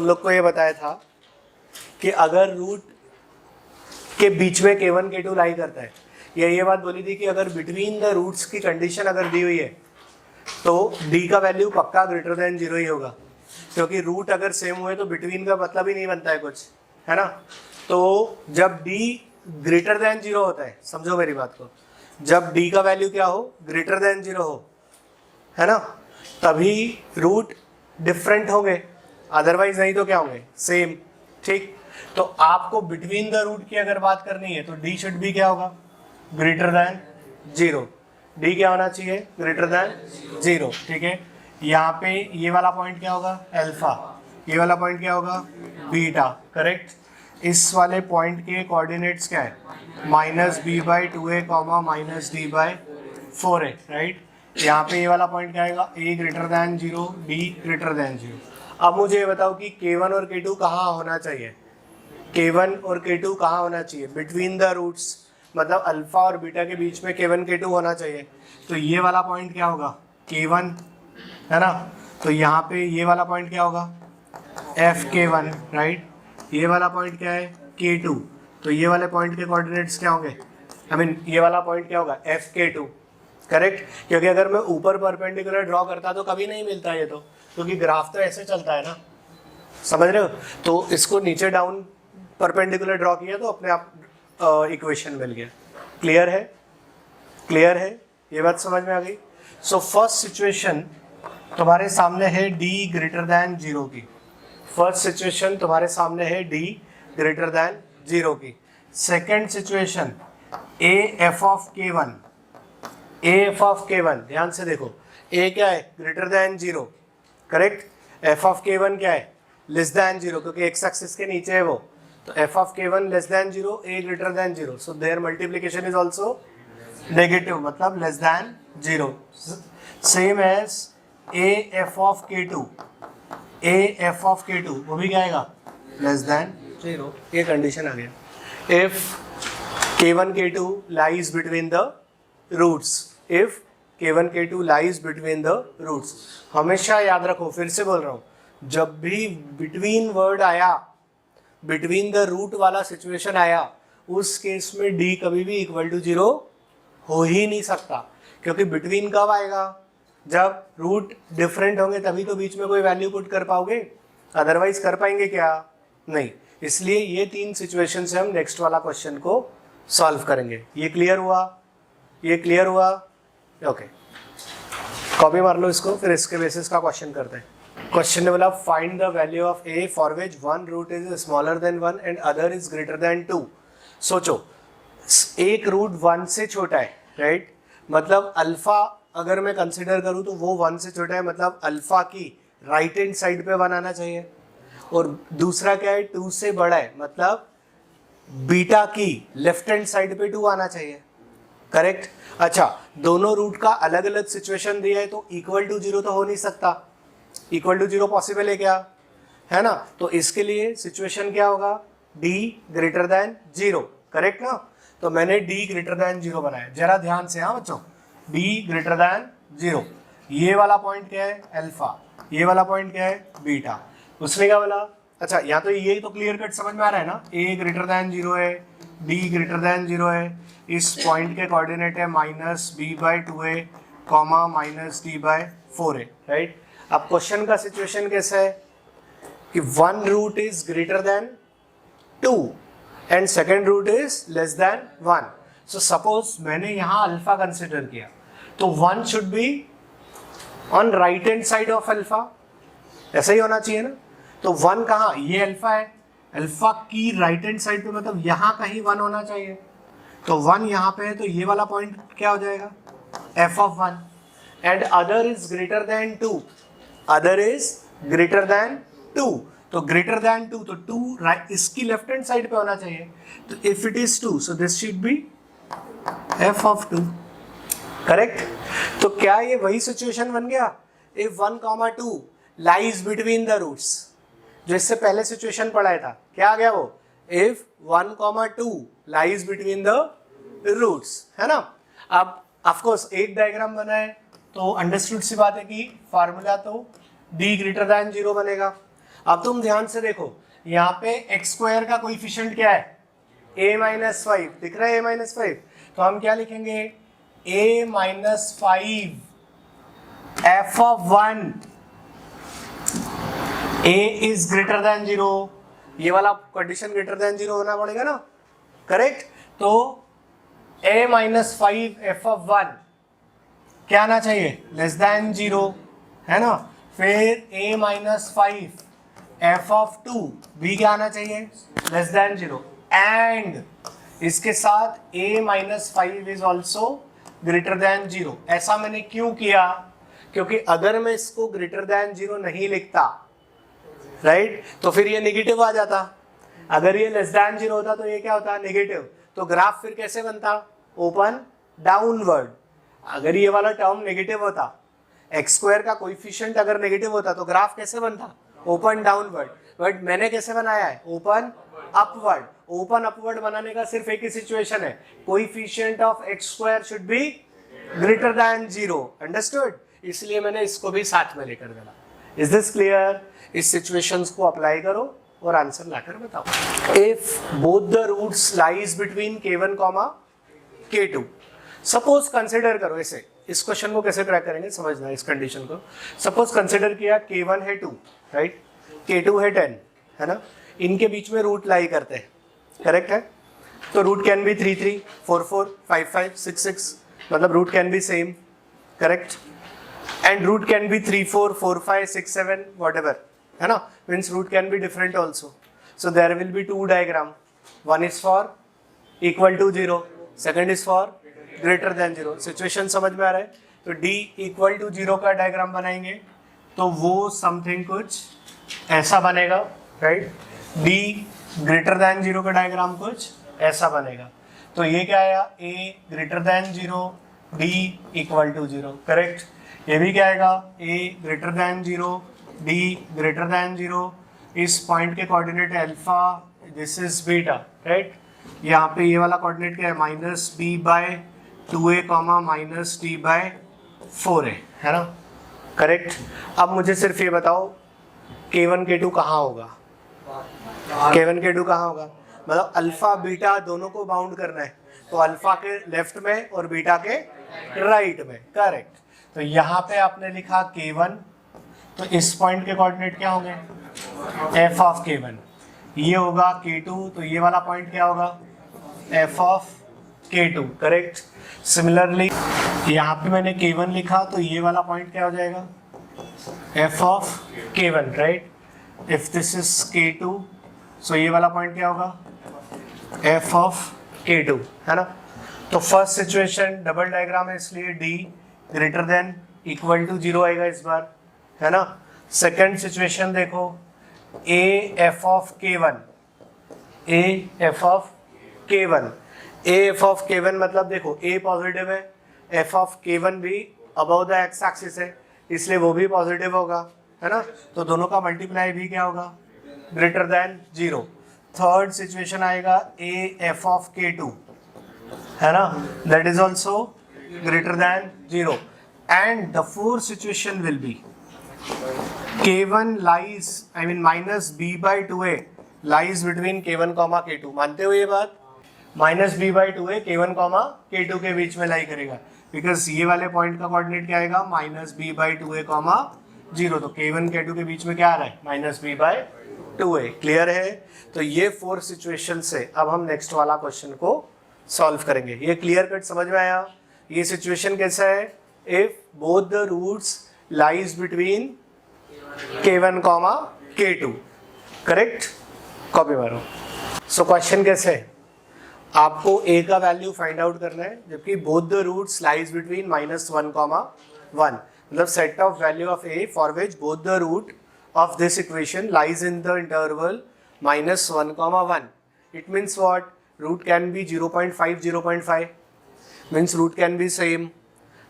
तुम लोग को ये बताया था कि अगर रूट के बीच में k1 k2 लाई करता है, या ये बात बोली थी कि अगर बिटवीन द रूट्स की कंडीशन अगर दी हुई है तो d का वैल्यू पक्का ग्रेटर देन 0 ही होगा, क्योंकि रूट अगर सेम हुए तो बिटवीन का मतलब ही नहीं बनता है कुछ, है ना। तो जब d ग्रेटर देन 0 होता है, समझो मेरी बात को, जब d का वैल्यू क्या हो, ग्रेटर देन 0 हो, है ना, तभी रूट डिफरेंट होंगे, अदरवाइज नहीं तो क्या होंगे, सेम। ठीक, तो आपको बिटवीन द रूट की अगर बात करनी है तो d शुड भी क्या होगा, ग्रेटर देन 0। d क्या होना चाहिए, ग्रेटर देन 0। ठीक है, यहाँ पे ये वाला पॉइंट क्या होगा, अल्फा, ये वाला पॉइंट क्या होगा, बीटा। करेक्ट, इस वाले पॉइंट के कोऑर्डिनेट्स क्या है, -b/2a, -d/4a, राइट। यहाँ पे ये वाला पॉइंट क्या आएगा, a greater than 0, d greater than 0। अब मुझे ये बताओ कि k1 और k2 कहाँ होना चाहिए, k1 और k2 कहाँ होना चाहिए, बिटवीन द रूट्स, मतलब अल्फा और बीटा के बीच में k1 k2 होना चाहिए। तो ये वाला पॉइंट क्या होगा, k1, है ना। तो यहाँ पे ये वाला पॉइंट क्या होगा, fk1, राइट। ये वाला पॉइंट क्या है, k2। तो ये वाले पॉइंट के कोऑर्डिनेट्स क्या होंगे, ये वाला पॉइंट क्या होगा, fk2। करेक्ट, क्योंकि अगर मैं ऊपर परपेंडिकुलर ड्रॉ करता तो कभी नहीं मिलता ये, तो क्योंकि ग्राफ तो ऐसे चलता है ना, समझ रहे हो। तो इसको नीचे डाउन परपेंडिकुलर ड्रॉ किया तो अपने आप इक्वेशन मिल गया। क्लियर है, क्लियर है, ये बात समझ में आ गई। सो फर्स्ट सिचुएशन तुम्हारे सामने है d ग्रेटर देन 0 की, फर्स्ट सिचुएशन तुम्हारे सामने है d ग्रेटर देन 0 की। Second situation a f of k1, a f of k1, ध्यान से देखो, a क्या है, greater than 0, correct. f of k1 क्या है, लेस देन 0, क्योंकि x एक्सिस के नीचे है वो, तो f of k1 less than 0, a greater than 0, so there multiplication is also negative, मतलब less than 0। Same as a f of k2, a f of k2 वो भी क्या आएगा, लेस देन 0। ये कंडीशन आ गया। if k1 k2 lies between the roots, if k1 k2 lies between the roots, हमेशा याद रखो, फिर से बोल रहा हूँ, जब भी बिटवीन वर्ड आया, बिटवीन द रूट वाला सिचुएशन आया, उस केस में d कभी भी इक्वल टू 0 हो ही नहीं सकता, क्योंकि बिटवीन कब आएगा, जब रूट डिफरेंट होंगे, तभी तो बीच में कोई वैल्यू पुट कर पाओगे, अदरवाइज कर पाएंगे क्या, नहीं। इसलिए ये 3 सिचुएशन से हम नेक्स्ट वाला क्वेश्चन को सॉल्व करेंगे। ये क्लियर हुआ, ये क्लियर हुआ, ओके। कॉपी मार लो इसको, फिर इसके बेसिस का क्वेश्चन करते हैं। क्वेश्चन ने बोला find the value of a for which one root is smaller than 1 and other is greater than 2। सोचो, एक रूट 1 से छोटा है, राइट, मतलब अल्फा अगर मैं कंसिडर करूं तो वो 1 से छोटा है, मतलब अल्फा की राइट हैंड साइड पे 1 आना चाहिए, और दूसरा क्या है, 2 से बड़ा है, मतलब बीटा की लेफ्ट हैंड साइड पे 2 आना चाहिए, करेक्ट। अच्छा, दोनों रूट का अलग अलग सिचुएशन दिया है तो इक्वल टू 0 तो हो नहीं सकता, इक्वल टू 0 पॉसिबल है क्या, है ना। तो इसके लिए सिचुएशन क्या होगा, d ग्रेटर देन 0, करेक्ट ना। तो मैंने d ग्रेटर देन 0 बनाया, जरा ध्यान से, हाँ बच्चों, d ग्रेटर देन 0। ये वाला पॉइंट क्या है, अल्फा, ये वाला पॉइंट क्या है, बीटा। उसने क्या बोला, अच्छा यहाँ तो ये तो क्लियर कट समझ में आ रहा है ना, a ग्रेटर देन 0 है, d ग्रेटर देन 0 है, इस पॉइंट के कोऑर्डिनेट है -b/2a, -d/4a, राइट। अब क्वेश्चन का सिचुएशन कैसा है कि 1 root is greater than 2 and second root is less than 1। So suppose मैंने यहाँ अल्फा कंसिडर किया, तो 1 should be on right hand side of alpha, ऐसा ही होना चाहिए ना। तो 1 कहाँ, ये अल्फा है, अल्फा की राइट हैंड साइड पे, मतलब यहाँ कहीं 1 होना चाहिए, तो 1 यहाँ पे है, तो ये वाला पॉइंट क्या हो जाएगा, f of 1, and other is greater than 2, other is greater than 2, तो ग्रेटर देन 2, तो 2 राइट इसकी लेफ्ट हैंड साइड पे होना चाहिए, तो if it is 2, so this should be f of 2, correct. तो क्या ये वही सिचुएशन बन गया, if 1, 2 lies between the roots, जो इससे पहले सिचुएशन पढ़ाया था, क्या आ गया वो, if 1, 2 lies between the roots, है ना। अब ऑफकोर्स एक डायग्राम बना है तो अंडरस्टूड सी बात है कि फार्मूला तो d ग्रेटर देन 0 बनेगा। अब तुम ध्यान से देखो, यहाँ पे एक्स स्क्वायर का कोएफिशिएंट क्या है, a माइनस 5 दिख रहा है, a माइनस 5, तो हम क्या लिखेंगे, a minus 5 f of 1, a is greater than 0, ये वाला कंडीशन ग्रेटर देन 0 होना पड़ेगा ना, करेक्ट। तो a माइनस 5 f ऑफ 1 क्या आना चाहिए, लेस देन 0, है ना। फिर a माइनस 5 f ऑफ 2 भी क्या आना चाहिए, लेस देन 0, एंड इसके साथ a minus 5 is also greater than 0। ऐसा मैंने क्यों किया, क्योंकि अगर मैं इसको ग्रेटर देन 0 नहीं लिखता, राइट, तो फिर ये नेगेटिव आ जाता। अगर ये लेस देन 0 होता तो ये क्या होता, नेगेटिव। तो ग्राफ फिर कैसे बनता, ओपन डाउनवर्ड। अगर ये वाला टर्म नेगेटिव होता, एक्स स्क्वायर का कोएफिशिएंट अगर नेगेटिव होता, तो ग्राफ कैसे बनता, ओपन डाउनवर्ड। बट मैंने कैसे बनाया है, ओपन अपवर्ड। ओपन अपवर्ड बनाने का सिर्फ एक ही सिचुएशन है, coefficient of x square should be greater than 0, understood. इसलिए मैंने इसको भी साथ में लेकर गया। Is this clear. इस सिचुएशंस को अप्लाई करो और आंसर लाकर बताओ। If both the roots lies between k1 comma k2, suppose consider करो ऐसे, इस क्वेश्चन को कैसे क्रैक करेंगे समझना इस कंडीशन को। सपोज कंसिडर किया k1 है 2, राइट, k2 है 10, है ना, इनके बीच में रूट लाई करते हैं, करेक्ट है। तो रूट कैन बी 3 3, 4 4, 5 5, 6 6, मतलब root can be same, correct, and root can be 3 4, 4 5, 6 7, whatever, है ना, means root can be different also. So there will be 2 diagram, one is for equal to 0, second is for greater than 0। Situation समझ में आ रहा है। तो d equal to 0 का diagram बनाएंगे तो वो समथिंग कुछ ऐसा बनेगा, राइट। d ग्रेटर देन 0 का डायग्राम कुछ ऐसा बनेगा। तो ये क्या आया, a greater than 0, d equal to 0, correct. ये भी क्या आएगा, a greater than 0, d greater than 0। इस पॉइंट के coordinate alpha, this is beta, right. यहाँ पे ये वाला कोऑर्डिनेट क्या है, minus b by 2a comma minus d by 4a, है ना, करेक्ट। अब मुझे सिर्फ ये बताओ k1 k2 कहाँ होगा, k1 k2 कहाँ होगा, मतलब अल्फा बीटा दोनों को बाउंड करना है, तो अल्फा के लेफ्ट में और बीटा के राइट में, करेक्ट। तो यहाँ पे आपने लिखा k1, तो इस पॉइंट के कोऑर्डिनेट क्या होंगे, f ऑफ k1, ये होगा k2, तो ये वाला पॉइंट क्या होगा, f of k2, correct. Similarly यहाँ पे मैंने k1 लिखा, तो ये वाला पॉइंट क्या हो जाएगा, f of k1, right. If this is k2, सो ये वाला पॉइंट क्या होगा, f ऑफ k2, है ना। तो फर्स्ट सिचुएशन डबल डायग्राम है, इसलिए d greater than equal to 0 आएगा इस बार, है ना। सेकेंड सिचुएशन देखो, a f of k1, a f of k1, a f of k1 मतलब देखो a पॉजिटिव है, f ऑफ k1 भी अबव द एक्स एक्सिस है, इसलिए वो भी पॉजिटिव होगा, है ना। तो दोनों का मल्टीप्लाई भी क्या होगा, ग्रेटर देन 0। थर्ड सिचुएशन आएगा a f ऑफ k2, है ना, that is also greater than 0। And the fourth situation will be k1 lies, I mean minus b by 2a lies between k1 comma k2। मानते हो ये बात, minus b by 2a k1 comma k2 के बीच में लाई करेगा, because ये वाले point का कोऑर्डिनेट क्या आएगा, minus b by 2a comma 0। तो k1 k2 के बीच में क्या आ रहा है, minus b by 2a। Clear है। तो ये 4 सिचुएशन से अब हम नेक्स्ट वाला क्वेश्चन को सॉल्व करेंगे। ये क्लियर कट समझ में आया। ये सिचुएशन कैसा है, if both the roots lies between k1 comma k2, correct. Copy मारो। सो क्वेश्चन कैसे है, आपको a का वैल्यू फाइंड आउट करना है, जबकि both the roots lies between -1, 1, मतलब set of value of a for which both the root of this equation lies in the interval -1, 1। It means what, root can be 0.5, 0.5 means root can be same,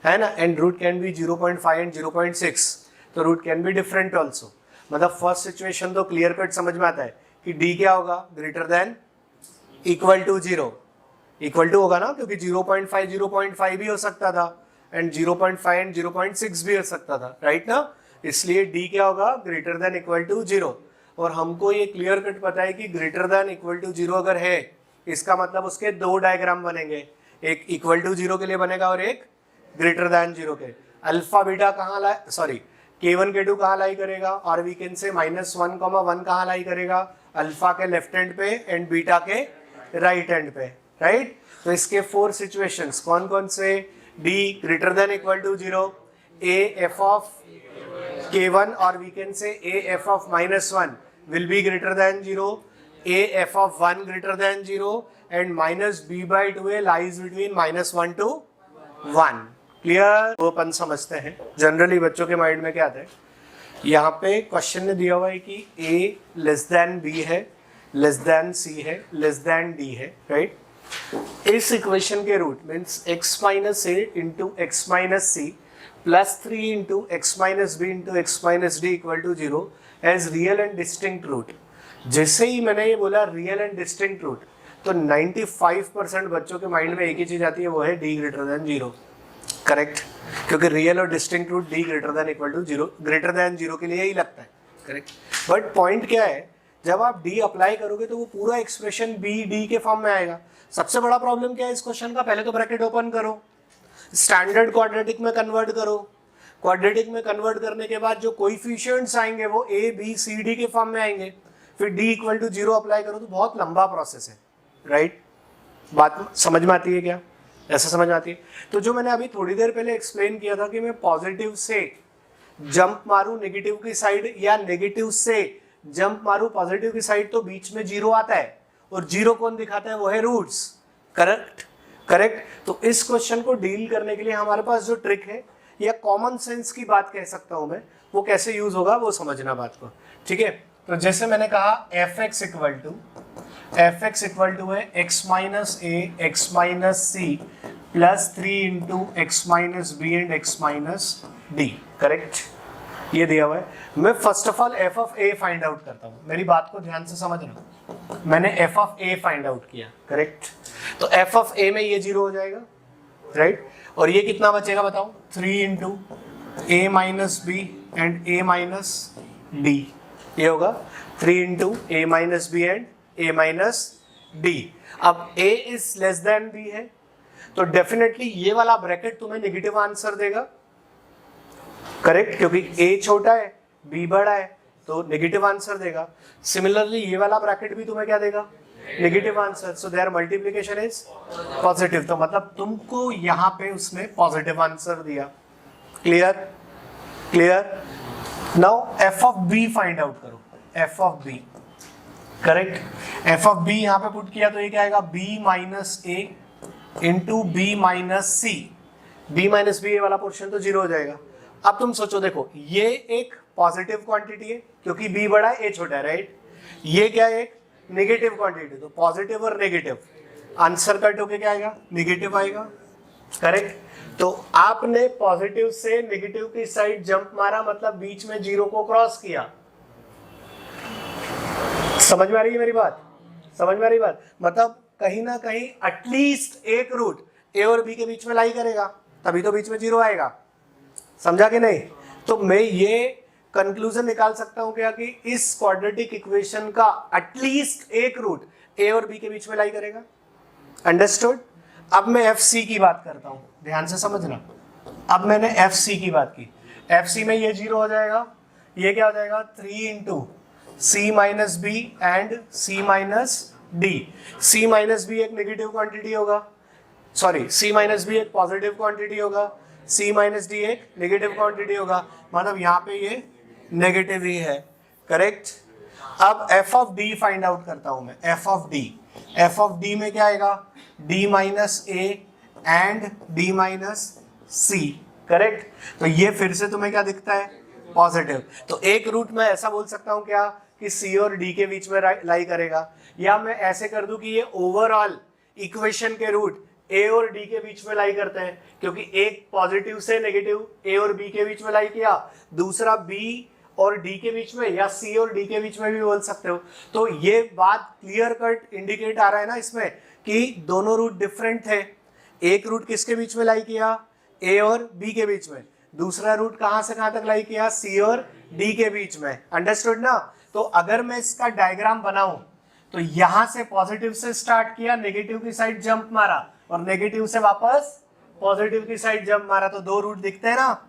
है ना, and root can be 0.5 and 0.6, तो root can be different also. मतलब first situation तो clear cut समझ में आता है कि d क्या होगा, greater than equal to 0, equal to होगा ना, क्योंकि 0.5 0.5 भी हो सकता था एंड 0.5 एंड 0.6 भी हो सकता था, राइट ना। इसलिए d क्या होगा, ग्रेटर देन इक्वल टू 0। और हमको ये क्लियर कट पता है कि ग्रेटर देन इक्वल टू 0 अगर है, इसका मतलब उसके दो डायग्राम बनेंगे, एक इक्वल टू 0 के लिए बनेगा और एक ग्रेटर देन 0 के। अल्फा बीटा कहाँ लाई, सॉरी K1 K2 कहाँ लाई करेगा, और वी कैन से -1,1 कहाँ लाई करेगा, अल्फा के लेफ्ट हैंड पे एंड बीटा के राइट हैंड पे, राइट। तो इसके 4 सिचुएशंस कौन कौन से, D greater than equal to 0, A f of K1 और we can say A f of -1 will be greater than 0, A f of 1 greater than 0 and -b/2a lies between -1 to 1। Clear, वो अपन समझते हैं। Generally बच्चों के mind में क्या आता है, यहाँ पे क्वेश्चन ने दिया हुआ है कि a लेस देन b है, लेस देन c है, लेस देन d है, राइट। इस इक्वेशन के root means x minus a into x minus c plus 3 into x minus b into x minus d equal to 0 as real and distinct root. जैसे ही मैंने ये बोला real and distinct root, तो 95% बच्चों के माइंड में एक ही चीज आती है, वो है d ग्रेटर देन 0, करेक्ट। क्योंकि रियल और distinct root d greater than equal to 0, greater than 0 के लिए ही लगता है, करेक्ट। बट पॉइंट क्या है, जब आप d अप्लाई करोगे तो वो पूरा एक्सप्रेशन b d के फॉर्म में आएगा। सबसे बड़ा प्रॉब्लम क्या है इस क्वेश्चन का, पहले तो ब्रैकेट ओपन करो, स्टैंडर्ड क्वाड्रेटिक में कन्वर्ट करो, क्वाड्रेटिक में कन्वर्ट करने के बाद जो कोएफिशिएंट्स आएंगे वो a b c d के फॉर्म में आएंगे, फिर d इक्वल टू 0 अप्लाई करो, तो बहुत लंबा प्रोसेस है, राइट। बात समझ में आती है क्या, ऐसा समझ में आती है। तो जो मैंने अभी थोड़ी देर पहले एक्सप्लेन किया था कि मैं पॉजिटिव से जंप मारूं नेगेटिव की साइड या नेगेटिव से जंप मारूं पॉजिटिव की साइड, तो बीच में 0 आता है, और 0 कौन दिखाता है, वो है रूट्स, करेक्ट करेक्ट। तो इस क्वेश्चन को डील करने के लिए हमारे पास जो ट्रिक है, या कॉमन सेंस की बात कह सकता हूं मैं, वो कैसे यूज होगा वो समझना बात को, ठीक है। तो जैसे मैंने कहा fx इक्वल टू है x minus a x minus c plus 3 into x minus b and x minus d, correct, ये दिया हुआ है। मैं first of all f of a find out करता हूँ, मेरी बात को ध्यान से समझना। मैंने f of a find out किया, करेक्ट। तो f ऑफ a में ये 0 हो जाएगा, राइट। और ये कितना बचेगा बताओ, 3 into a minus b and a minus d, ये होगा 3 into a minus b and a minus d. अब a is less than b है, तो डेफिनेटली ये वाला ब्रैकेट तुम्हें नेगेटिव आंसर देगा, करेक्ट, क्योंकि a छोटा है b बड़ा है, तो नेगेटिव आंसर देगा। सिमिलरली ये वाला ब्रैकेट भी तुम्हें क्या देगा, negative answer, so there multiplication is positive. तो मतलब तुमको यहाँ पे उसने पॉजिटिव आंसर दिया, clear clear. Now f of b find out करो, f of b, correct. f of b यहाँ पे पुट किया तो ये क्या आएगा, b minus a into b minus c, b minus b, ये वाला पोर्शन तो 0 हो जाएगा। अब तुम सोचो, देखो ये एक पॉजिटिव क्वांटिटी है क्योंकि b बड़ा है a छोटा है, राइट। ये क्या है, एक नेगेटिव क्वांटिटी, तो पॉजिटिव और नेगेटिव आंसर कट होके क्या आएगा, नेगेटिव आएगा, करेक्ट। तो आपने पॉजिटिव से नेगेटिव की साइड जंप मारा, मतलब बीच में 0 को क्रॉस किया। समझ में आ रही है मेरी बात, समझ में आ रही बात, मतलब कहीं ना कहीं एटलीस्ट एक रूट a और b के बीच में लाई करेगा, तभी तो बीच में 0 आएगा, समझा कि नहीं। तो मैं ये कंक्लूजन निकाल सकता हूं क्या, कि इस क्वाड्रेटिक इक्वेशन का एटलीस्ट एक रूट a और b के बीच में लाई करेगा, अंडरस्टूड। अब मैं fc की बात करता हूं, ध्यान से समझना। अब मैंने fc की बात की, fc में ये 0 हो जाएगा, ये क्या हो जाएगा, 3 into c minus b and c minus d. c minus b एक नेगेटिव क्वांटिटी होगा, सॉरी c माइनस बी एक पॉजिटिव क्वांटिटी होगा, c माइनस डी एक नेगेटिव क्वांटिटी होगा, मतलब यहाँ पे ये नेगेटिव ही है, करेक्ट। अब f of d find out करता हूं मैं, f of d, f of d में क्या आएगा, d minus a and d minus c, correct. तो ये फिर से तुम्हें क्या दिखता है, पॉजिटिव। तो एक रूट में ऐसा बोल सकता हूं क्या, कि c और d के बीच में लाई करेगा, या मैं ऐसे कर दूं कि ये ओवरऑल इक्वेशन के रूट a और d के बीच में लाई करते हैं, क्योंकि एक पॉजिटिव से नेगेटिव a और b के बीच में लाई किया, दूसरा b और d के बीच में, या c और d के बीच में भी बोल सकते हो। तो ये बात क्लियर कट इंडिकेट आ रहा है ना इसमें, कि दोनों रूट डिफरेंट थे। एक रूट किसके बीच में लाई किया, a और b के बीच में, दूसरा रूट कहां से कहां तक लाई किया, c और d के बीच में, अंडरस्टूड ना। तो अगर मैं इसका डायग्राम बनाऊं तो यहां से पॉजिटिव से स्टार्ट किया, नेगेटिव की साइड जंप मारा और नेगेटिव से वापस पॉजिटिव की साइड जंप मारा, तो दो रूट दिखते हैं ना,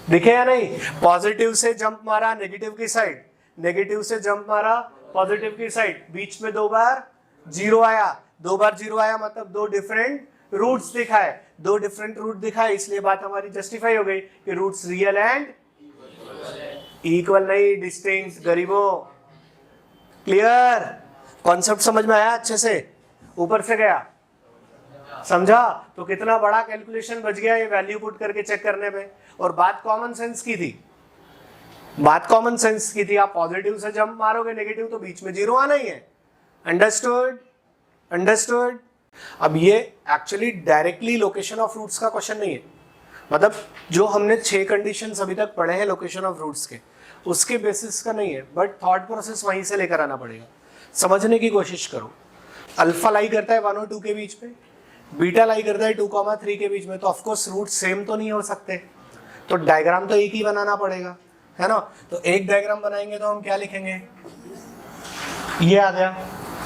दिखे या नहीं? पॉजिटिव से जंप मारा नेगेटिव की साइड, नेगेटिव से जंप मारा पॉजिटिव की साइड, बीच में दो बार जीरो आया, दो बार जीरो आया मतलब दो डिफरेंट रूट्स दिखाए, दो डिफरेंट रूट दिखाए, इसलिए बात हमारी जस्टिफाई हो गई कि रूट्स रियल एंड इक्वल नहीं डिस्टिंक्ट। गरीबों क्लियर? कॉन्सेप्ट समझ में आया? अच्छे से ऊपर से गया, समझा? तो कितना बड़ा कैलकुलेशन बच गया ये वैल्यू पुट करके चेक करने में। और बात कॉमन सेंस की थी, बात कॉमन सेंस की थी। आप पॉजिटिव से जंप मारोगे नेगेटिव तो बीच में जीरो आना ही है। अंडरस्टूड? अंडरस्टूड? अब ये actually directly location of roots का क्वेश्चन नहीं है, मतलब जो हमने 6 कंडीशंस अभी तक पढ़े हैं लोकेशन ऑफ रूट्स के, उसके बेसिस का नहीं है, बट थॉट प्रोसेस वहीं से लेकर आना पड़ेगा। समझने की कोशिश करो। अल्फा लाई करता है 1 और 2 के बीच में, बीटा लाई करता है 2,3 के बीच में, तो ऑफकोर्स रूट सेम तो नहीं हो सकते, तो डायग्राम तो एक ही बनाना पड़ेगा, है ना? तो एक डायग्राम बनाएंगे तो हम क्या लिखेंगे? ये आ गया,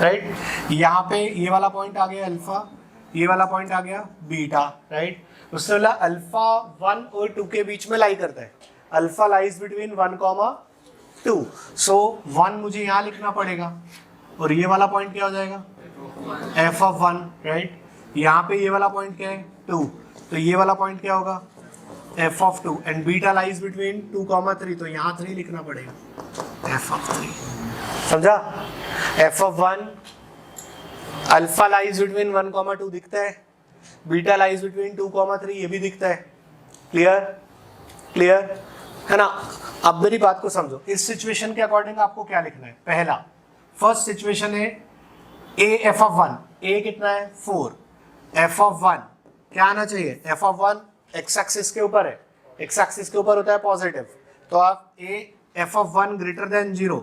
राइट? यहाँ पे ये वाला पॉइंट आ गया अल्फा, ये वाला पॉइंट आ गया बीटा, राइट? उससे बोला अल्फा 1 और 2 के बीच में लाई करता है, अल्फा लाइज बिटवीन 1,2, सो 1 मुझे यहाँ लिखना पड़ेगा, और ये वाला पॉइंट क्या हो जाएगा? f of 1, right? यहाँ पे ये वाला पॉइंट क्या है? 2, तो ये वाला पॉइंट क्या होगा? f of 2, and beta lies between 2,3, तो यहाँ 3 लिखना पड़ेगा, f ऑफ 3, समझा? f of 1, alpha lies between 1,2 दिखता है, बीटा लाइज बिटवीन 2,3 ये भी दिखता है। क्लियर? क्लियर है ना? अब मेरी बात को समझो, इस सिचुएशन के अकॉर्डिंग आपको क्या लिखना है? पहला, फर्स्ट सिचुएशन है a f ऑफ 1, a कितना है? 4, f ऑफ 1 क्या आना चाहिए? f ऑफ 1 x एक्सिस के ऊपर है, x एक्सिस के ऊपर होता है पॉजिटिव, तो आप a f of 1 greater than 0,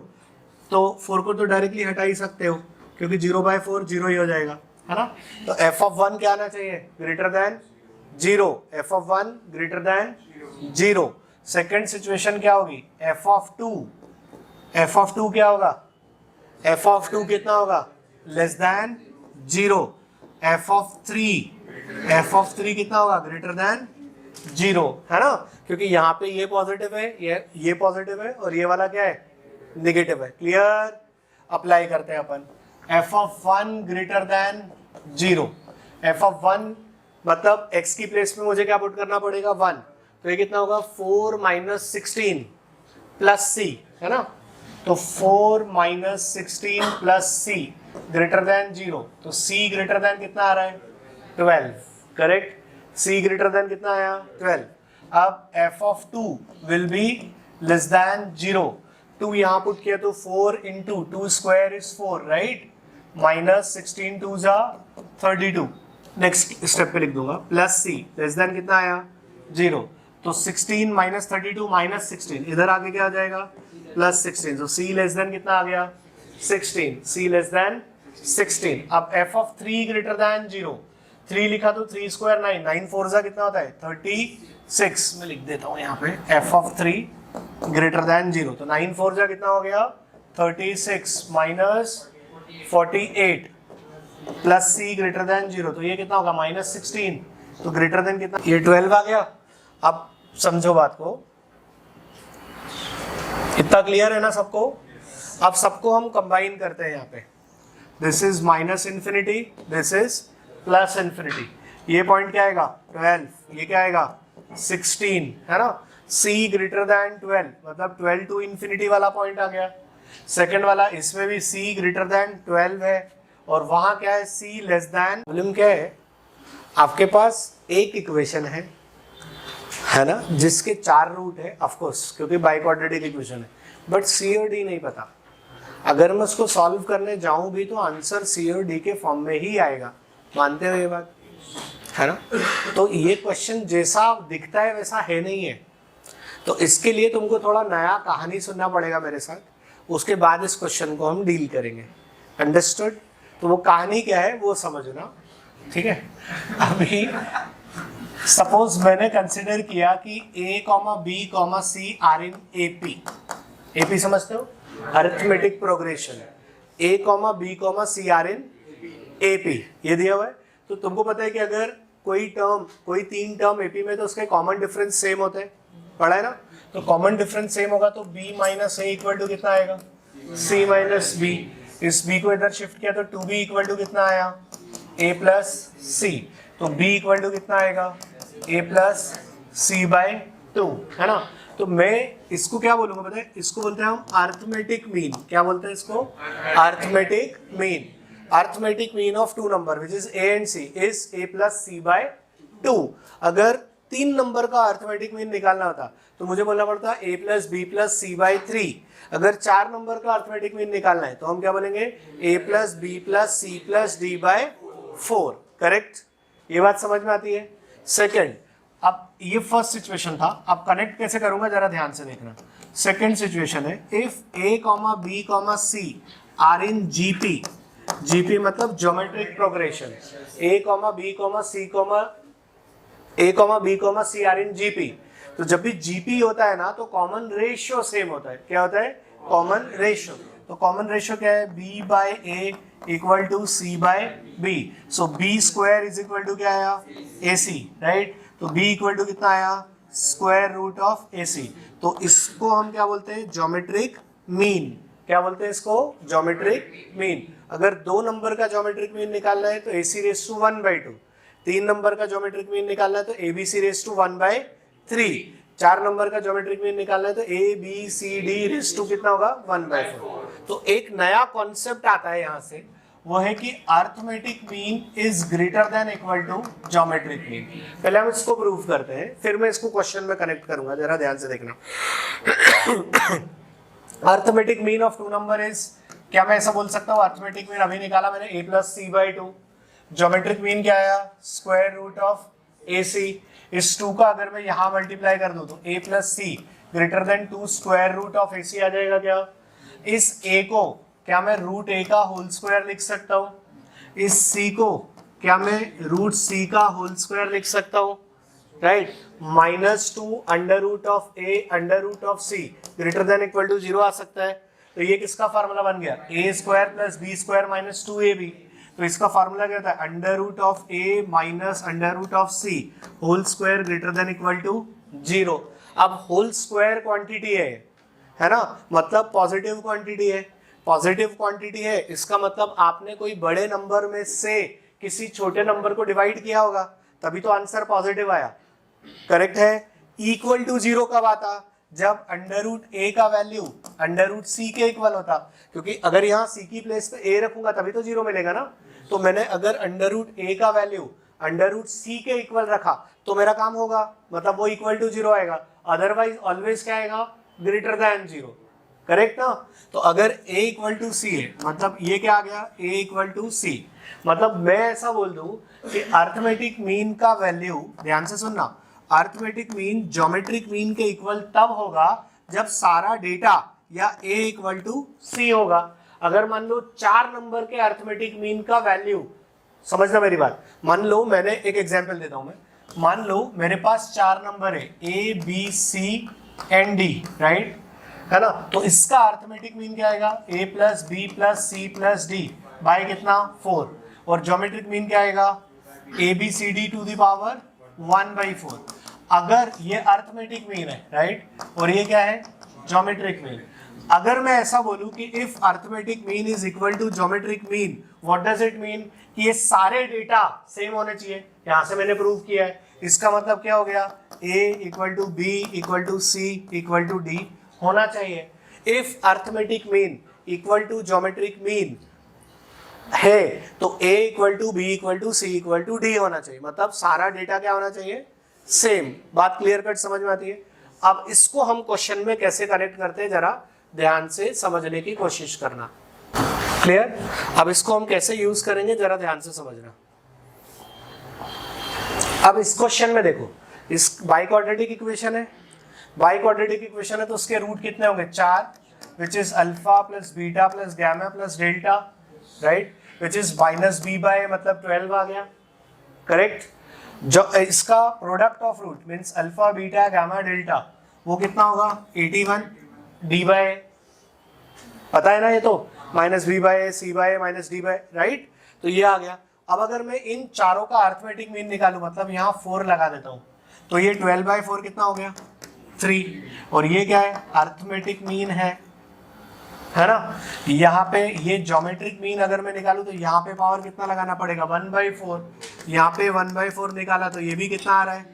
तो 4 को तो डायरेक्टली हटा ही सकते हो क्योंकि 0/4 0 ही हो जाएगा, है ना? तो f ऑफ 1 क्या आना चाहिए? Greater than 0, f of 1 greater than 0। Second situation क्या होगी? f ऑफ 2, f ऑफ 2 क्या होगा? f ऑफ 2 कितना होगा? Less than 0। f of 3, f of 3 कितना होगा? ग्रेटर देन 0, है ना? क्योंकि यहाँ पे ये पॉजिटिव है, ये पॉजिटिव है, और ये वाला क्या है? नेगेटिव है। क्लियर? अप्लाई करते हैं अपन। f of 1 greater than 0, f of 1 मतलब x की प्लेस में मुझे क्या पुट करना पड़ेगा? 1, तो ये कितना होगा? 4 - 16 प्लस c, है ना? तो 4 - 16 प्लस c ग्रेटर देन 0, तो c ग्रेटर देन कितना आ रहा है? 12, करेक्ट? c ग्रेटर देन कितना आया? 12। अब f of 2 will be less than 0, 2 यहाँ पुट किया तो 4 × 2 स्क्वायर इज 4, राइट? माइनस 16 2 जा 32, नेक्स्ट स्टेप पे लिख दूंगा, प्लस c लेस देन कितना आया? 0, तो 16 - 32 - 16, इधर आगे क्या आ जाएगा? प्लस 16, तो c लेस देन कितना आ गया? 16, c लेस देन 16। अब f ऑफ 3 ग्रेटर देन 0, 3 लिखा तो 3 स्क्वायर 9, 9 4 जा कितना होता है? 36, मैं लिख देता हूँ यहाँ पे f ऑफ 3 ग्रेटर देन 0, तो 9 4 जा कितना हो गया? 36 minus 48 plus c greater than 0, तो ये कितना होगा? -16, तो ग्रेटर देन कितना? ये 12 आ गया। अब समझो बात को, इतना क्लियर है ना सबको? अब सबको हम कंबाइन करते हैं यहाँ पे, दिस इज -∞, दिस इज +∞, ये पॉइंट क्या आएगा? 12, ये क्या आएगा? 16, है ना? c ग्रेटर देन 12 मतलब 12 to ∞ वाला पॉइंट आ गया। सेकंड वाला, इसमें भी c ग्रेटर देन 12 है, और वहां क्या है? c लेस देन, प्रॉब्लम क्या है? आपके पास एक इक्वेशन है ना, जिसके 4 रूट है, ऑफ कोर्स क्योंकि बाई क्वाड्रेटिक इक्वेशन है, बट c और d नहीं पता। अगर मैं उसको सॉल्व करने जाऊं भी तो आंसर c और d के फॉर्म में ही आएगा, मानते हो ये बात, है ना? तो ये क्वेश्चन जैसा दिखता है वैसा है नहीं है, तो इसके लिए तुमको थोड़ा नया कहानी सुनना पड़ेगा मेरे साथ, उसके बाद इस क्वेश्चन को हम डील करेंगे। अंडरस्टूड? तो वो कहानी क्या है वो समझना, ठीक है? अभी सपोज मैंने कंसिडर किया कि a, b, c are in AP, AP समझते हो, arithmetic progression, a comma b comma c are in AP, ये दिया हुआ है। तो तुमको पता है कि अगर कोई 3 टर्म एपी में तो उसके कॉमन डिफरेंस सेम होते हैं, पढ़ा है ना। तो कॉमन डिफरेंस सेम होगा तो b minus a equal to कितना आएगा, c माइनस बी। इस b को इधर शिफ्ट किया तो 2b इक्वल टू कितना आया, a प्लस सी। तो b इक्वल टू कितना आएगा, a प्लस सी बाई 2, है ना। तो मैं इसको क्या बोलूंगा पता है, इसको बोलते हैं हम अरिथमेटिक मीन। क्या बोलते हैं इसको, arithmetic mean. Arithmetic mean of 2 number which is a and c is a plus c by 2। अगर 3 नंबर का अरिथमेटिक मीन निकालना होता तो मुझे बोलना पड़ता a plus b plus c by 3। अगर 4 नंबर का अरिथमेटिक मीन निकालना है तो हम क्या बोलेंगे, a plus b plus c plus d by 4। Correct, ये बात समझ में आती है। सेकंड, अब ये फर्स्ट सिचुएशन था, अब कनेक्ट कैसे करूंगा जरा ध्यान से देखना। सेकंड सिचुएशन है, if a comma b comma c are in GP, GP मतलब geometric progression, a comma b comma c comma a comma b comma c are in GP. तो जब भी जीपी होता है ना तो कॉमन रेशियो सेम होता है। क्या होता है, कॉमन रेशियो। तो कॉमन रेशियो क्या है, b by a equal to c by b. So b square is equal to क्या आया, ए सी, राइट। तो b इक्वल टू कितना आया, square root of a c. तो इसको हम क्या बोलते हैं, ज्योमेट्रिक मीन। क्या बोलते हैं इसको, ज्योमेट्रिक मीन। अगर 2 नंबर का ज्योमेट्रिक मीन निकालना है तो ए सी रेस टू 1/2। 3 नंबर का ज्योमेट्रिक मीन निकालना है तो a b c raise to 1/3। 4 नंबर का ज्योमेट्रिक मीन निकालना है तो a b c d raise to कितना होगा, 1/4। तो एक नया कॉन्सेप्ट आता है यहाँ से, वो है कि arithmetic mean is greater than equal to geometric mean. पहले हम इसको प्रूव करते हैं, फिर मैं इसको क्वेश्चन में कनेक्ट करूंगा, जरा ध्यान से देखना। Arithmetic mean of 2 number is, क्या मैं ऐसा बोल सकता हूँ, अरिथमेटिक मीन अभी निकाला मैंने, a plus c by 2। Geometric mean क्या आया, square root of a c. इस 2 का अगर मैं यहाँ मल्टीप्लाई कर दूं तो a plus c greater than 2 square root of a c आ जाएगा। क्या इस a को क्या मैं रूट a का होल स्क्वायर लिख सकता हूँ, इस c को क्या मैं रूट c का होल स्क्वायर लिख सकता हूँ, right. -2 under root of a under root of c greater than equal to 0 आ सकता है। तो ये किसका फार्मूला बन गया, a square plus B square minus 2ab। तो इसका फार्मूला क्या था, under root of a minus under root of c whole square greater than equal to 0। अब होल स्क्वायर क्वांटिटी है ना, मतलब पॉजिटिव क्वांटिटी है। पॉजिटिव क्वांटिटी है इसका मतलब आपने कोई बड़े नंबर में से किसी छोटे नंबर को डिवाइड किया होगा, तभी तो आंसर पॉजिटिव आया। करेक्ट है। इक्वल टू 0 कब आता, जब अंडर रूट ए का वैल्यू अंडर रूट सी के इक्वल होता, क्योंकि अगर यहाँ सी की प्लेस पे ए रखूंगा तभी तो 0 मिलेगा ना। तो मैंने अगर अंडर रूट ए का वैल्यू अंडर रूट सी के इक्वल रखा तो मेरा काम होगा, मतलब वो इक्वल टू 0 आएगा। अदरवाइज ऑलवेज क्या आएगा, ग्रेटर देन 0। करेक्ट ना। तो अगर a इक्वल टू सी है मतलब ये क्या आ गया, a इक्वल टू सी। मतलब मैं ऐसा बोल दूं कि अरिथमेटिक मीन का वैल्यू, ध्यान से सुनना, अरिथमेटिक मीन ज्योमेट्रिक मीन के इक्वल तब होगा जब सारा डेटा या a इक्वल टू सी होगा। अगर मान लो 4 नंबर के अरिथमेटिक मीन का वैल्यू, समझना मेरी बात, मान लो मैंने एक एग्जांपल देता हूं मैं, मान लो मेरे पास 4 नंबर है a b c and d, right, है ना। तो इसका अरिथमेटिक मीन क्या आएगा, a plus b plus c plus d by कितना 4। और ज्योमेट्रिक मीन क्या आएगा, a b c d to the power 1/4। अगर ये अरिथमेटिक मीन है, राइट, और ये क्या है, ज्योमेट्रिक मीन। अगर मैं ऐसा बोलूं कि if arithmetic mean is equal to geometric mean, what does it mean, कि ये सारे डेटा सेम होने चाहिए। यहां से मैंने प्रूव किया है, इसका मतलब क्या हो गया, a equal to b equal to c equal to d होना चाहिए। If arithmetic mean equal to geometric mean है तो a equal to b equal to c equal to d होना चाहिए, मतलब सारा डेटा क्या होना चाहिए, सेम। बात क्लियर कट समझ में आती है। अब इसको हम क्वेश्चन में कैसे कनेक्ट करते हैं, जरा ध्यान से समझने की कोशिश करना। क्लियर। अब इसको हम कैसे यूज करेंगे, जरा ध्यान से समझना। अब इस क्वेश्चन में देखो, इस बाइक्वाड्रेटिक इक्वेशन है, बाइक्वाड्रेटिक इक्वेशन है तो उसके रूट कितने होंगे, 4, which is alpha plus beta plus gamma plus delta, right, which is minus b by मतलब 12 आ गया। करेक्ट। जो इसका product of root means alpha beta gamma delta वो कितना होगा, 81, डी बाय, पता है ना ये तो, minus b by c by minus d by, right. तो ये आ गया। अब अगर मैं इन चारों का अर्थमेटिक मीन निकालूं, मतलब यहाँ 4 लगा देता हूँ, तो ये 12/4 कितना हो गया 3, और ये क्या है अर्थमेटिक मीन है ना। यहाँ पे ये ज्योमेट्रिक मीन अगर मैं निकालूं तो यहाँ पे पावर कितना लगाना पड़ेगा 1/4, यहाँ पे 1/4 निकाला तो ये भी कितना आ रहा है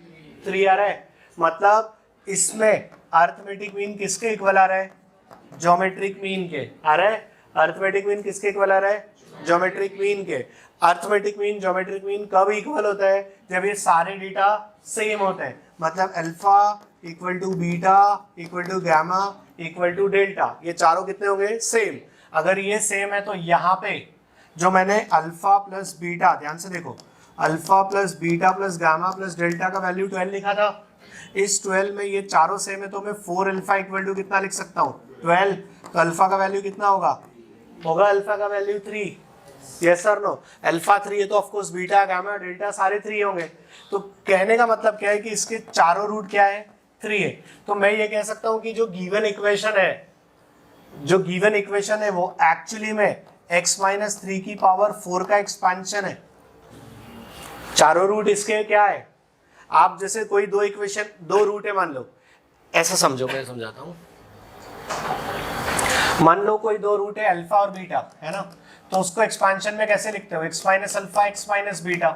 3 आ रहा है। मतलब इसमें अर्थमेटिक मीन किसके इक्वल आ रहा है, ज्योमेट्रिक मीन के आ रहा है। अर्थमेटिक मीन किसके इक्वल आ रहा है, ज्योमेट्रिक मीन के। अर्थमेटिक मीन ज्योमेट्रिक मीन कब इक्वल होता है, जब ये सारे डेटा सेम होते हैं, मतलब alpha equal to beta equal to gamma equal to delta, ये चारों कितने होंगे सेम। अगर ये सेम है तो यहाँ पे जो मैंने अल्फा प्लस बीटा, ध्यान से देखो, alpha plus beta plus gamma plus delta का वैल्यू 12 लिखा था, इस 12 में ये चारों सेम है तो मैं 4 अल्फा इक्वल टू कितना लिख सकता हूँ 12, तो अल्फा का वैल्यू कितना होगा अल्फा का वैल्यू 3, यस और नो। अल्फा 3 है तो of course beta gamma delta सारे 3 होंगे। तो कहने का मतलब क्या है कि इसके चारों रूट क्या है 3 है। तो मैं ये कह सकता हूँ कि जो गिवन इक्वेशन है वो एक्चुअली में x-3 की पावर 4 का एक्सपेंशन है। चारों रूट इसके क्या है, आप जैसे कोई दो रूट है मान लो, ऐसा समझो, मैं समझाता हूँ। मान लो कोई दो रूट है अल्फा और बीटा है ना, तो उसको एक्सपेंशन में कैसे लिखते हो x minus alpha x minus beta.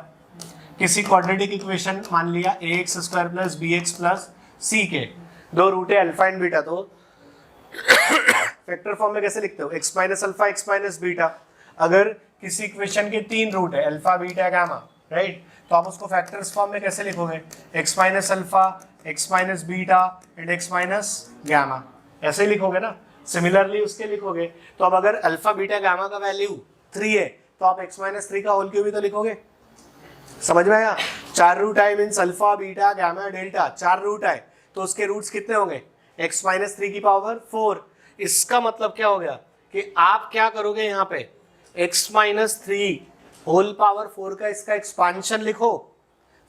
किसी क्वाड्रेटिक इक्वेशन मान लिया ax square plus bx plus c के दो रूट है अल्फा एंड बीटा, तो फैक्टर फॉर्म में कैसे लिखते हो x minus alpha x minus beta. अगर किसी इक्वेशन के 3 रूट है अल्फा बीटा गामा, राइट, तो आप उसको फैक्टर्स फॉर्म में कैसे लिखोगे x minus alpha x minus beta and x minus gamma, ऐसे ही लिखोगे ना, सिमिलरली उसके लिखोगे। तो अब अगर अल्फा बीटा गामा का वैल्यू 3 है तो आप x माइनस 3 का होल क्यूब भी तो लिखोगे, समझ में आया। 4 रूट आए means alpha beta gamma delta, 4 root आए तो उसके रूट्स कितने होंगे x माइनस 3 की पावर 4। इसका मतलब क्या हो गया कि आप क्या करोगे, यहाँ पे x माइनस 3 होल पावर 4 का इसका एक्सपांशन लिखो,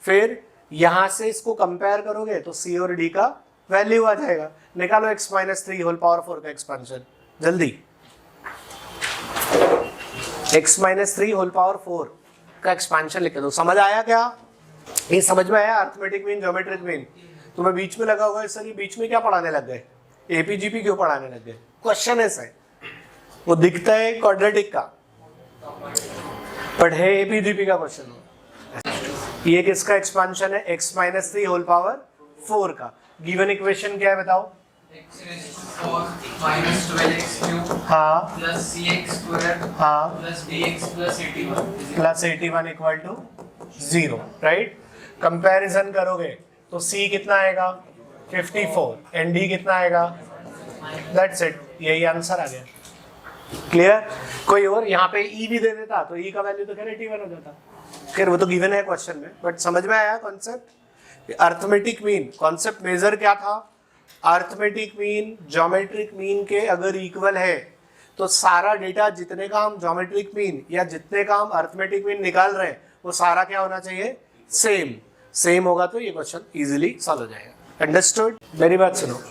फिर यहाँ से इसको कंपेयर करोगे तो c और d का वैल्यू आ जाएगा। निकालो x माइनस 3 होल पावर 4 का एक्सपांशन जल्दी, x माइनस 3 होल पावर 4 का एक्सपांशन लिख दो। समझ आया क्या, ये समझ में आया अर्थमेटिक मीन ज्योमेट्रिक मीन। तुम्हें बीच में लगा होगा सर ये बीच में क्या पढ़ाने लग गए, एपीजीपी क्यों पढ़ाने लग गए। क्वेश्चन ऐसा है, वो दिखता है क्वाड्रेटिक का बट है एपीजीपी का क्वेश्चन। ये किसका एक्सपांशन है x माइनस 3 होल पावर 4 का। गिवन इक्वेशन क्या है बताओ, x raised to 4 minus 12x cube हाँ plus cx square हाँ plus dx plus 81 plus 81 equal to 0, right. Comparison करोगे तो c कितना आएगा 54 एंड d कितना आएगा, दैट्स इट, यही आंसर आ गया। क्लियर। कोई और यहाँ पे e भी दे देता तो e का वैल्यू तो खैर 81 हो जाता, खैर वो तो गिवन है क्वेश्चन में, बट समझ में आया concept. Arithmetic mean concept major क्या था, अर्थमेटिक मीन ज्योमेट्रिक मीन के अगर इक्वल है तो सारा डेटा जितने का हम ज्योमेट्रिक मीन या जितने का हम अर्थमेटिक मीन निकाल रहे हैं वो सारा क्या होना चाहिए सेम होगा, तो ये क्वेश्चन इजीली सॉल्व हो जाएगा। अंडरस्टूड। मेरी बात सुनो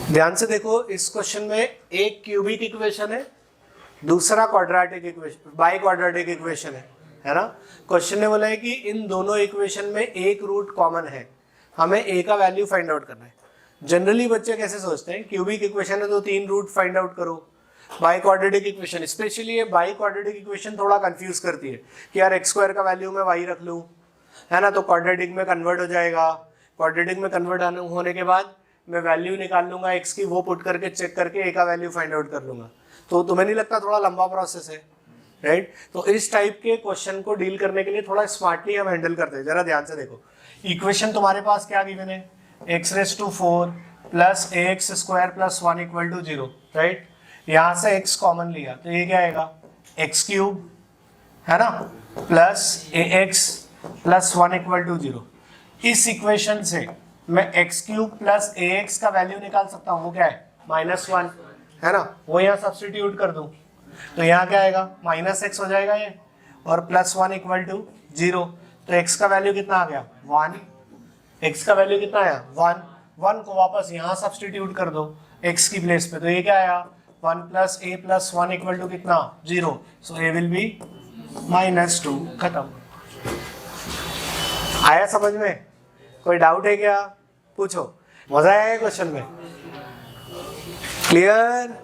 ध्यान से देखो, इस क्वेश्चन में एक क्यूबिक इक्वेशन है, दूसरा quadratic equation by quadratic equation है ना। क्वेश्चन ने बोला है कि इन दोनों इक्वेशन में एक रूट कॉमन है, हमें ए का वैल्यू फाइंड आउट करना है। जनरली बच्चे कैसे सोचते हैं, क्यूबिक इक्वेशन है तो 3 रूट फाइंड आउट करो। बाई क्वाड्रेटिक इक्वेशन, स्पेशली ये बाई क्वाड्रेटिक इक्वेशन थोड़ा कंफ्यूज करती है कि यार x स्क्वायर का वैल्यू मैं y रख लूँ, है ना, तो क्वाड्रेटिक में कन्वर्ट हो जाएगा। क्वाड्रेटिक में कन्वर्ट होने के बाद मैं वैल्यू निकाल लूंगा x की, वो पुट करके चेक करके a का वैल्यू फाइंड आउट कर लूंगा। तो तुम्हें नहीं लगता थोड़ा लंबा प्रोसेस है, राइट। तो इस टाइप के क्वेश्चन को डील करने के लिए थोड़ा स्मार्टली हम हैंडल करते हैं। जरा ध्यान से देखो, इक्वेशन तुम्हारे पास क्या गिवन है, x⁴ plus ax square plus 1 equal to 0, right. यहाँ से x कॉमन लिया तो ये क्या आएगा x³ है ना, plus ax plus 1 equal to 0। इस इक्वेशन से मैं x³ प्लस ax का वैल्यू निकाल सकता हूँ, वो क्या है -1 है ना, वो यहाँ सब्सटीट्यूट कर दूँ तो यहाँ क्या आएगा -x हो जाएगा ये, और +1 इक्वल टू 0। तो x का वैल्यू कितना आ गया 1, x का वैल्यू कितना आया 1, 1 को वापस यहाँ सब्सटीट्यूट कर दो x की प्लेस पे, तो ये क्या आया 1 plus a plus 1 equal to कितना 0, सो a विल बी -2। खत्म। आया समझ में? कोई डाउट है क्या? पूछो। मजा आया क्वेश्चन में? क्लियर?